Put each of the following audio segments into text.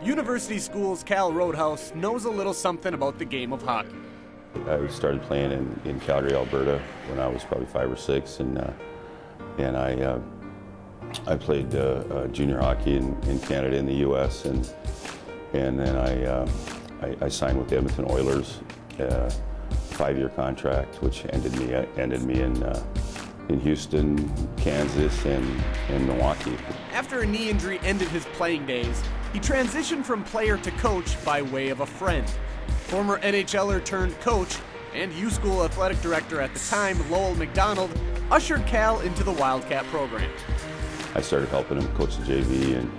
University School's Cal Roadhouse knows a little something about the game of hockey. I started playing in Calgary, Alberta when I was probably 5 or 6, and I played junior hockey in Canada and the U.S. and then I signed with the Edmonton Oilers, a 5-year contract, which ended me in Houston, Kansas, and Milwaukee. After a knee injury ended his playing days, he transitioned from player to coach by way of a friend. Former NHLer turned coach and U-School athletic director at the time, Lowell McDonald, ushered Cal into the Wildcat program. I started helping him coach the JV and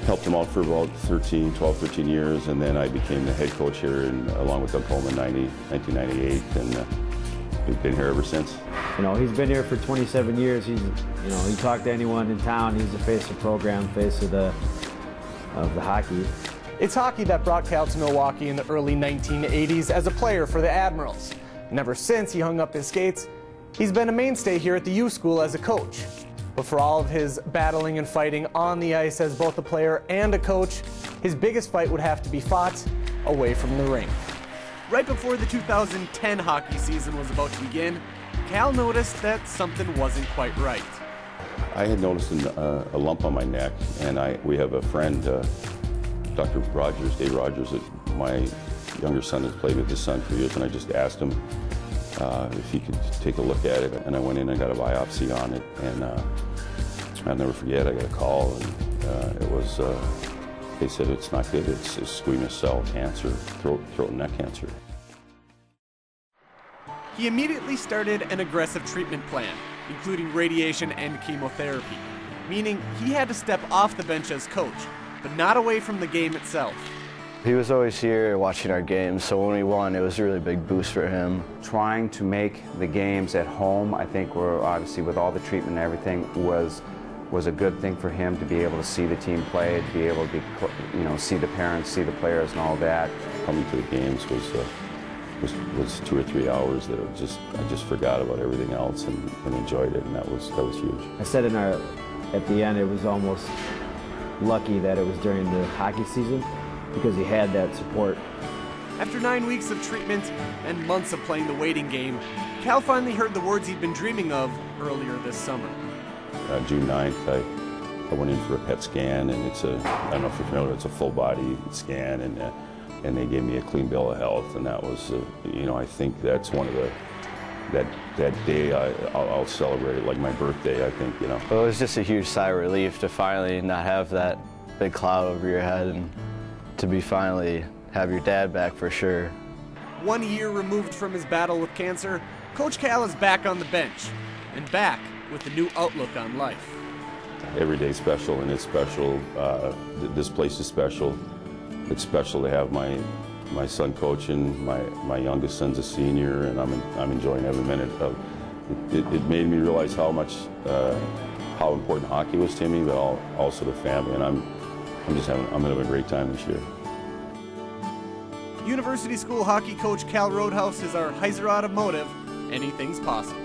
helped him out for about 12, 13 years, and then I became the head coach here along with Doug Coleman in 1998, and we've been here ever since. You know, he's been here for 27 years. He talked to anyone in town. He's the face of the program, face of the hockey. It's hockey that brought Cal to Milwaukee in the early 1980s as a player for the Admirals. And ever since he hung up his skates, he's been a mainstay here at the U-School as a coach. But for all of his battling and fighting on the ice as both a player and a coach, his biggest fight would have to be fought away from the rink. Right before the 2010 hockey season was about to begin, Cal noticed that something wasn't quite right. I had noticed a lump on my neck, and we have a friend, Dr. Rogers, Dave Rogers, that my younger son has played with his son for years, and I just asked him if he could take a look at it, and I went in and got a biopsy on it, and I'll never forget, I got a call, and it was, they said it's not good, it's squamous cell cancer, throat and neck cancer. He immediately started an aggressive treatment plan, including radiation and chemotherapy, meaning he had to step off the bench as coach, but not away from the game itself. He was always here watching our games, so when we won, it was a really big boost for him. Trying to make the games at home, I think we're obviously with all the treatment and everything, was a good thing for him to be able to see the team play, to be able to see the parents, see the players and all that. Coming to the games was 2 or 3 hours that I just forgot about everything else and enjoyed it, and that was huge. I said at the end, it was almost lucky that it was during the hockey season because he had that support. After 9 weeks of treatment and months of playing the waiting game, Cal finally heard the words he'd been dreaming of earlier this summer. June 9th, I went in for a PET scan, and I don't know if you're familiar, it's a full body scan, and they gave me a clean bill of health, and that was, I think that's one of that day I'll celebrate it like my birthday, I think, Well, it was just a huge sigh of relief to finally not have that big cloud over your head and to finally have your dad back for sure. 1 year removed from his battle with cancer, Coach Cal is back on the bench, and back with a new outlook on life. Every day's special, and it's special. This place is special. It's special to have my son coaching. My youngest son's a senior, and I'm enjoying every minute of it. It made me realize how how important hockey was to me, but also the family. And I'm having a great time this year. University School hockey coach Cal Roadhouse is our Heiser Automotive. Anything's possible.